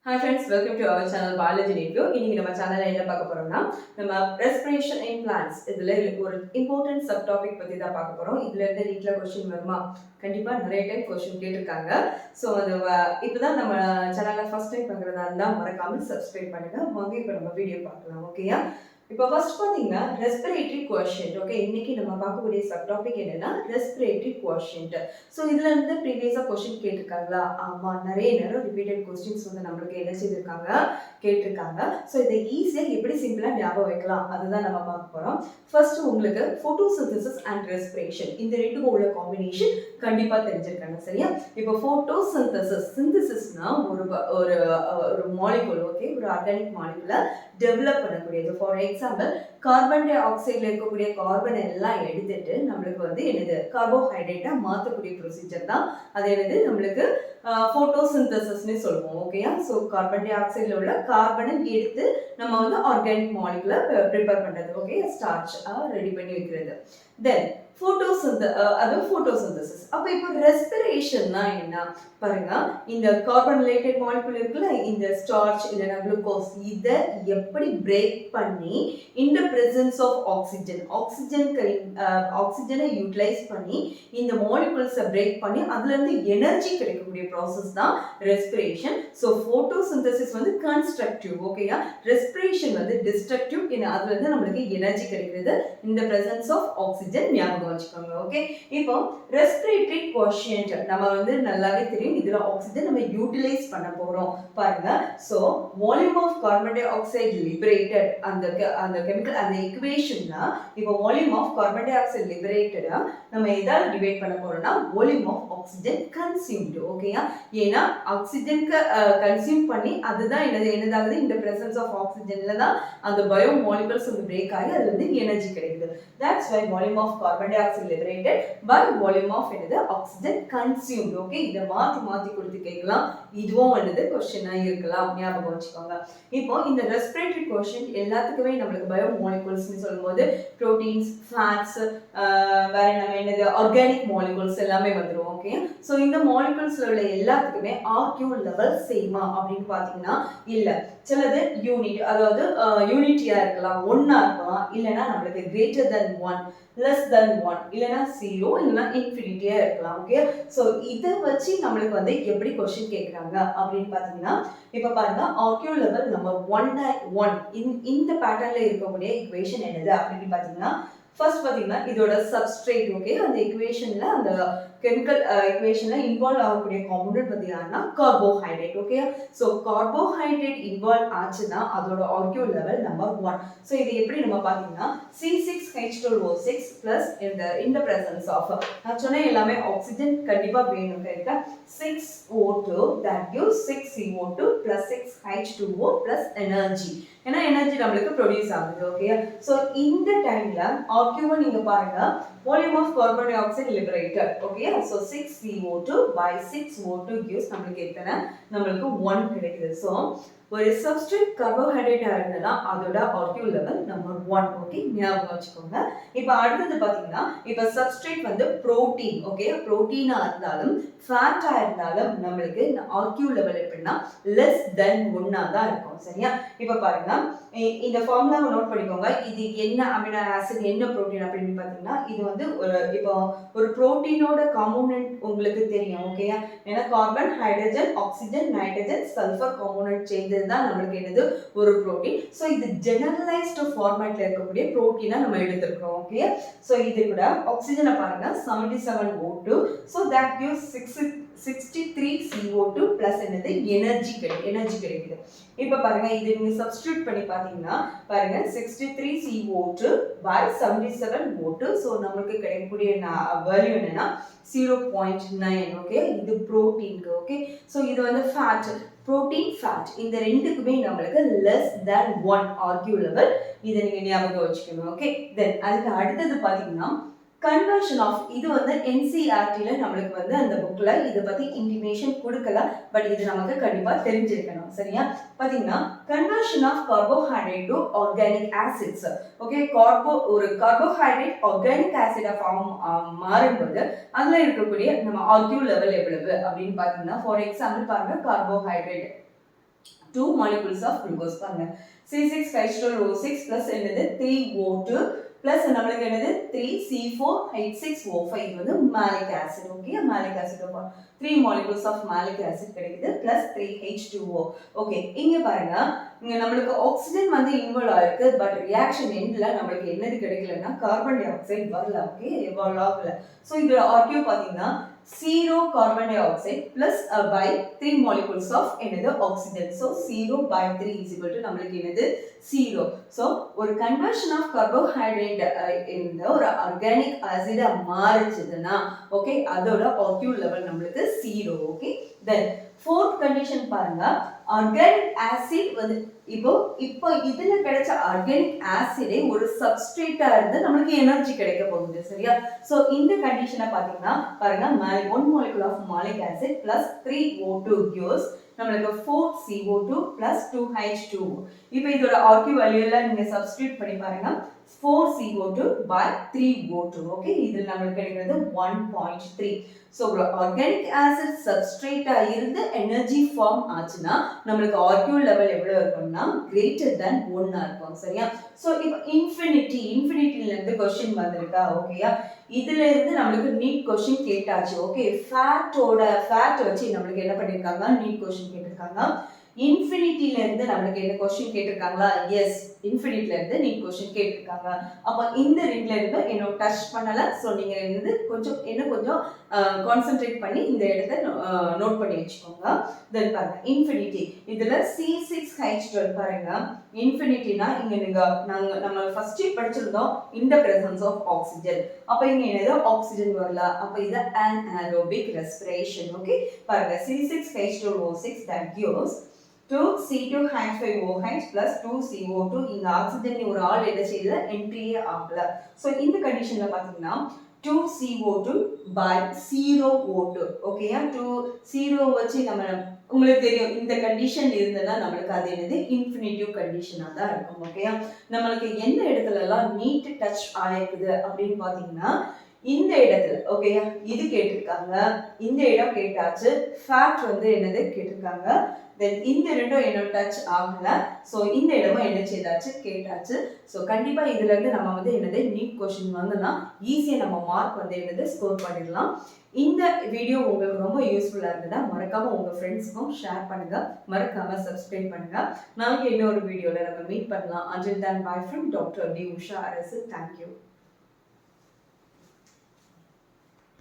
Hi friends, welcome to our channel Biology Review. இன்னைக்கு நம்ம சேனல்ல என்ன பார்க்க போறோம்னா நம்ம ரெஸ்பிரேஷன் இன் பிளான்ட்ஸ் இதுல ஒரு இம்பார்ட்டன்ட் சப் டாபிக் பத்தி தான் பார்க்க போறோம். இதுல இருந்து நீட்ல क्वेश्चन வருமா? கண்டிப்பா நிறைய டைம் क्वेश्चन கேட்டிருக்காங்க. சோ அது இப்பதான் நம்ம சேனல்ல ஃபர்ஸ்ட் டைம் பார்க்கறதா இருந்தா மறக்காம சப்ஸ்கிரைப் பண்ணுங்க. வாங்க இப்போ நம்ம வீடியோ பார்க்கலாம். ஓகேயா? இப்போ ஃபர்ஸ்ட் பாத்தீங்கன்னா ரெஸ்பிரேட்டரி குவஷியன்ட். ஓகே, இன்னைக்கு நம்ம பார்க்கக்கூடிய சப் டாபிக் என்னன்னா ரெஸ்பிரேட்டரி குவஷியன்ட். ஸோ இதுல இருந்து ப்ரீவியஸா கொஸ்டின் கேட்டிருக்காங்களா? ஆமா, நிறைய நேரம் ரிப்பீட்டட் கொஸ்டின்ஸ் வந்து நம்மளுக்கு என்ன செய்திருக்காங்க, கேட்டிருக்காங்க. ஸோ இதை ஈஸியா எப்படி சிம்பிளா ஞாபகம் வைக்கலாம் அதுதான் நம்ம பார்க்க போறோம். ஃபர்ஸ்ட் உங்களுக்கு போட்டோசிந்தசிஸ் அண்ட் ரெஸ்பிரேஷன் இந்த ரெண்டுக்கும் உள்ள காம்பினேஷன் கண்டிப்பா தெரிஞ்சிருக்காங்க. சரியா? இப்போ போட்டோசிந்தசிஸ், சிந்தசிஸ்னா ஒரு ஒரு ஒரு மாலிகுல், ஓகே, ஒரு ஆர்கானிக் மாலிகுலை டெவலப் பண்ணக்கூடியது. ஃபார் எக்ஸாம்பிள், கார்பன் டை ஆக்சைடில் இருக்கக்கூடிய கார்பன் எல்லாம் எடுத்துட்டு நம்மளுக்கு வந்து என்னது கார்போஹைட்ரேட்டா மாற்றக்கூடிய ப்ரொசீஜர் தான் அது என்னது நம்மளுக்கு போட்டோசிந்தசிஸ்னு சொல்லுவோம். ஓகேயா? ஸோ கார்பன் டை ஆக்சைடில் உள்ள கார்பனை எடுத்து நம்ம வந்து ஆர்கானிக் மாலிகுலை ப்ரிப்பேர் பண்ணுறது. ஓகே, ஸ்டார்ச் ரெடி பண்ணி வைக்கிறது. தென் போட்டோசிந்தசிஸ். அப்ப இப்போ ரெஸ்பிரேஷன்னா என்ன பாருங்க, இந்த கார்பன் ரிலேட்டட் மாலிகுல் இருக்குல்ல, இந்த ஸ்டார்ச் இல்லைன்னா குளுக்கோஸ், இதை எப்படி பிரேக் பண்ணி இந்த பிரசன்ஸ் ஆஃப் ஆக்சிஜனை யூட்டிலைஸ் பண்ணி இந்த மாலிகுல்ஸை பிரேக் பண்ணி அதுல இருந்து எனர்ஜி கிடைக்கக்கூடிய ப்ராசஸ் தான் ரெஸ்பிரேஷன். ஸோ போட்டோசிந்தசிஸ் வந்து கன்ஸ்ட்ரக்டிவ், ஓகேயா? ரெஸ்பிரேஷன் வந்து டிஸ்ட்ரக்டிவ், அதுல இருந்து நம்மளுக்கு எனர்ஜி கிடைக்கிறது இந்த பிரசன்ஸ் ஆஃப் ஆக்சிஜன். ஞாபகம் வச்சுக்கோங்க. ஓகே, இப்போ ரெஸ்பிரேட்டரி குவஷியன்ட் நம்ம வந்து நல்லாவே தெரியும். இதுல ஆக்சிஜன் நம்ம யூட்டிலைஸ் பண்ண போறோம் பாருங்க. So volume of carbon dioxide liberated, அந்த கெமிக்கல் அந்த ஈக்குவேஷன்னா இப்போ volume of carbon dioxide லிபரேட்டடா நம்ம எதால டிவைட் பண்ண போறோம்னா வால்யூம் ஆஃப் ஆக்சிஜன் கன்சியூம்டு. ஓகேயா? ஏன்னா ஆக்சிஜனுக்கு கன்சியூம் பண்ணி அதுதான் என்னதாகுது இந்த பிரசன்ஸ் ஆஃப் ஆக்சிஜன்ல தான் அந்த பயோ மாலிகுல்ஸ் வந்து பிரேக் ஆகி அதுல இருந்து எனர்ஜி கிடைக்குது. That's why volume of carbon dioxide liberated by volume of oxygen consumed. Okay, இதை மாத்தி கொடுத்து கேட்கலாம். இதுவும் வந்து கொஸ்டினா இருக்கலாம், ஞாபகம் வச்சுக்கோங்க. இப்போ இந்த ரெஸ்பிரேட்டரி கொஸ்டின் எல்லாத்துக்குமே நம்மளுக்கு பயோ மாலிகுல்ஸ்னு சொல்லும்போது புரோட்டீன்ஸ், ஃபேட்ஸ், வேற நம்ம என்னது ஆர்கானிக் மாலிகுல்ஸ் எல்லாமே வந்துடும். ஓகே, ஸோ இந்த மாலிகுல்ஸ்ல உள்ள எல்லாத்துக்குமே ஆர்கியூ லெவல் சேமா அப்படின்னு பார்த்தீங்கன்னா இல்ல. சிலது யூனிட், அதாவது யூனிட்டியா இருக்கலாம், ஒன்னா இருக்கலாம், இல்லைன்னா நம்மளுக்கு கிரேட்டர் தென் 1, லெஸ் தென் 1, இல்லைன்னா 0, இல்லைன்னா இன்ஃபினிட்டியா இருக்கலாம். ஓகே, ஸோ இதை வச்சு நம்மளுக்கு வந்து எப்படி கொஸ்டின் கேட்குறாங்க அப்படின்னு பார்த்தீங்கன்னா இப்போ பாருங்க, ஆர்கியூ லெவல் நம்பர் 1 இந்த பேட்டர்ன்ல இருக்கக்கூடிய ஈக்குவேஷன் என்னது அப்படின்னு பார்த்தீங்கன்னா ஃபர்ஸ்ட் பார்த்தீங்கன்னா இதோட சப்ஸ்ட்ரேட். ஓகே, அந்த ஈக்குவேஷன்ல அந்த கெமிக்கல் ஈக்குவேஷன்ல இன்வால்வ் ஆகக்கூடிய காம்பவுண்ட் பார்த்தீங்கன்னா carbohydrate. Okay, so carbohydrate involve ஆச்சுன்னா அதோட ஆர்கியூ லெவல் நம்பர் 1. ஸோ இது எப்படி நம்ம பார்த்தீங்கன்னா C6H12O6 பிளஸ் இந்த பிரசன்ஸ் ஆஃப் நான் சொன்ன எல்லாமே ஆக்சிஜன் கண்டிப்பா வேணும். கரெக்டா? 6O2 that gives 6CO2 plus 6H2O plus energy. ஏன்னா எனர்ஜி நம்மளுக்கு ப்ரொடியூஸ் ஆகுது. ஓகே, ஸோ இந்த டைம்ல ஆர்கியூவை நீங்க பாருங்க, volume of carbon dioxide liberated. Okay, so 6CO2 by 6O2 gives நம்மளுக்கு எத்தனை, நம்மளுக்கு 1 கிடைக்குது. ஸோ ஒரு சப்ஸ்ட்ரேட் கார்போஹைட்ரேட்டா இருந்ததுன்னா அதோட ஆர்கியூ லெவல் நம்பர் 1. ஓகே, ஞாபகம் வச்சுக்கோங்க. இப்போ அடுத்தது பாத்தீங்கன்னா இப்போ சப்ஸ்ட்ரேட் வந்து புரோட்டீன். ஓகே, புரோட்டீனா இருந்தாலும் ஃபேட்டா இருந்தாலும் நம்மளுக்கு ஆர்கியூ லெவல் எப்படின்னா லெஸ் தென் 1 தான் இருக்கும். சரியா? இப்போ பாருங்க, இந்த ஃபார்முலாவை நோட் பண்ணிக்கோங்க. இது என்ன அமினோ ஆசிட், என்ன புரோட்டீன் அப்படின்னு பாத்தீங்கன்னா இது வந்து இப்போ ஒரு புரோட்டீனோட காம்போனன்ட் உங்களுக்கு தெரியும். ஓகே, ஏன்னா carbon, hydrogen, oxygen, nitrogen, sulphur component சேர்ந்து தான் நம்மளுக்கு என்னது ஒரு புரோட்டீன். ஸோ இது ஜெனரலைஸ்டு ஃபார்மேட்ல இருக்கக்கூடிய புரோட்டீனா நம்ம எடுத்துக்கிறோம். ஓகே, ஸோ இது கூட ஆக்சிஜனை பாருங்க 77O2. So that gives 63CO2 plus என்னது எனர்ஜி கிடைக்குது. இப்போ பாருங்க, இது நீங்க சப்ஸ்டிட்யூட் பண்ணி பாத்தீங்கன்னா பாருங்க 63CO2 by 77O2. ஸோ நமக்கு கிடைக்கக்கூடிய வேல்யூ என்னன்னா 0.9. ஓகே, இது புரோட்டீனுக்கு. ஓகே, ஸோ இது வந்து ஃபேட், புரோட்டீன், ஃபேட் இந்த ரெண்டுக்குமே நம்மளுக்கு லெஸ் தென் 1 ஆர்கியூ லெவல். இதை நீங்க ஞாபகம் வச்சுக்கணும். ஓகே, தென் அதுக்கு அடுத்தது பாத்தீங்கன்னா கன்வர்ஷன் ஆஃப், இது வந்து NCERTல நம்மளுக்கு வந்து அந்த புக்ல இதை பத்தி இன்டிமேஷன் கொடுக்கல, பட் இது நமக்கு கண்டிப்பா தெரிஞ்சிருக்கணும். சரியா? பாத்தீங்கன்னா conversion of carbohydrate to organic acids. Okay, ஒரு கார்போஹைட்ரேட் ஆர்கானிக் ஆசிடா மாறும்போது அதுல இருக்கக்கூடிய நம்ம ஆர்கியூ லெவல் எவ்வளவு அப்படின்னு பாத்தீங்கன்னா ஃபார் எக்ஸாம்பிள் பாருங்க, கார்போஹைட்ரேட் 2 molecules of glucose பாருங்க C6H12O6 plus என்னது 3O2 plus நம்மளுக்கு என்னது 3C4H6O5 இது வந்து malic acid okay malic acid 3 molecules of malic acid கிடைக்குது plus 3H2O ஓகே இங்க பாருங்க இங்க நம்மளுக்கு ஆக்சிஜன் வந்து இன்வால்வ் ஆயிருக்கு பட் ரியாக்ஷன் எண்ட்ல நம்மளுக்கு என்னது கிடைக்கலன்னா கார்பன் டை ஆக்சைடு வரல ஓகே இவால்வ் ஆகல சோ இதுல ஆர்கியூ பாத்தீங்கன்னா 0 carbon dioxide plus by 3 molecules of என்னது oxygen so 0 by 3 is equal to நம்மளுக்கு என்னது 0 so ஒரு conversion of carbohydrate இந்த ஒரு organic acid மாறுச்சுதுன்னா ஓகே அதோட OQ level நம்மளுக்கு 0 ஓகே then fourth condition பாருங்க organic acid வந்து இப்போ இதுல கிடைச்ச ஆர்கானிக் ஆசிடே ஒரு சப்ஸ்ட்ரேட்டா இருந்து நமக்கு எனர்ஜி கிடைக்க போகுது சரியா சோ இந்த கண்டிஷனை பாத்தீங்கன்னா பாருங்க 1 molecule of malic acid plus 3O2 gives நமக்கு 4CO2 plus 2H2O இப்போ இதோட ஆர்கியூ வேல்யூ எல்லாம் நீங்க சப்ஸ்டிட்யூட் பண்ணி பாருங்க 4CO2 by 3O2 ஓகே இதுல நமக்கு கிடைக்கிறது 1.3 so organic acid substrate இருந்து எனர்ஜி ஃபார்ம் ஆச்சுனா நமக்கு ஆர்கியூ லெவல் எவ்வளவு இருக்கும்னா greater than 1 இருக்கும் சரியா சோ இப்போ இன்ஃபினிட்டில இருந்து क्वेश्चन வந்திருக்கா ஓகேயா இதுல இருந்து நமக்கு நீட் क्वेश्चन கேட்டாச்சு ஓகே ஃபேட் வச்சு நமக்கு என்ன பண்ணிருக்காங்க நீட் क्वेश्चन கேட்டிருக்காங்க இன்ஃபினிட்டில இருந்து நமக்கு என்ன क्वेश्चन கேட்டிருக்காங்களா எஸ் இன்ஃபினிட்டில இருந்து நீட் क्वेश्चन கேட்டிருக்காங்க அப்ப இந்த ரெண்டுல இருந்து என்ன டச் பண்ணல சோ நீங்க வந்து கொஞ்சம் கான்சென்ட்ரேட் பண்ணி இந்த இடத்தை நோட் பண்ணி வச்சுக்கோங்க தென் பாருங்க இன்ஃபினிட்டி இதுல C6H12 பாருங்க இன்ஃபினிட்டினா இங்க நம்ம ஃபர்ஸ்ட் படிச்சிருந்தோம் இந்த presence of oxygen அப்ப இங்க என்னது ஆக்ஸிஜன் வரல அப்ப இது anaerobic respiration ஓகே பாருங்க C6H12O6 that gives 2C2H5OH plus 2CO2 இந்த ஆக்சிஜன் ஒரு ஆள் என்ன செய்யல என்ட்ரியே ஆகல சோ இந்த கண்டிஷன்ல பாத்தீங்கன்னா 2CO2 by 0O2 ஓகேயா 0 வச்சு நம்ம உங்களுக்கு தெரியும் இந்த கண்டிஷன் இருந்ததா நமக்கு அது என்னது இன்ஃபினிட்டிவ் கண்டிஷனா தான் இருக்கும் ஓகேயா நமக்கு எந்த இடத்துல எல்லாம் நீட் டச் ஆயிருக்குது அப்படின்னு பாத்தீங்கன்னா இந்த இடத்துல ஓகேயா இது கேட்டிருக்காங்க இந்த இடம் கேட்டாச்சு ஃபேக்ட் வந்து என்னது கேட்டிருக்காங்க then இந்த ரெண்டும் என்ன டச் ஆகல சோ இந்த இடமும் என்ன செய்தாச்சு கேட்டாச்சு சோ கண்டிப்பா இதுல இருந்து நம்ம வந்து என்னது நீட் क्वेश्चन வந்தனா ஈஸியா நம்ம மார்க் வந்து என்னது ஸ்கோர் பண்ணிடலாம் இந்த வீடியோ உங்களுக்கு ரொம்ப யூஸ்ஃபுல்லா இருந்ததா மறக்காம உங்க ஃப்ரெண்ட்ஸ்க்கும் ஷேர் பண்ணுங்க மறக்காம சப்ஸ்கிரைப் பண்ணுங்க நாளைக்கு இன்னொரு வீடியோல நம்ம மீட் பண்ணலாம் until then bye from Dr. D. Usha Arasu thank you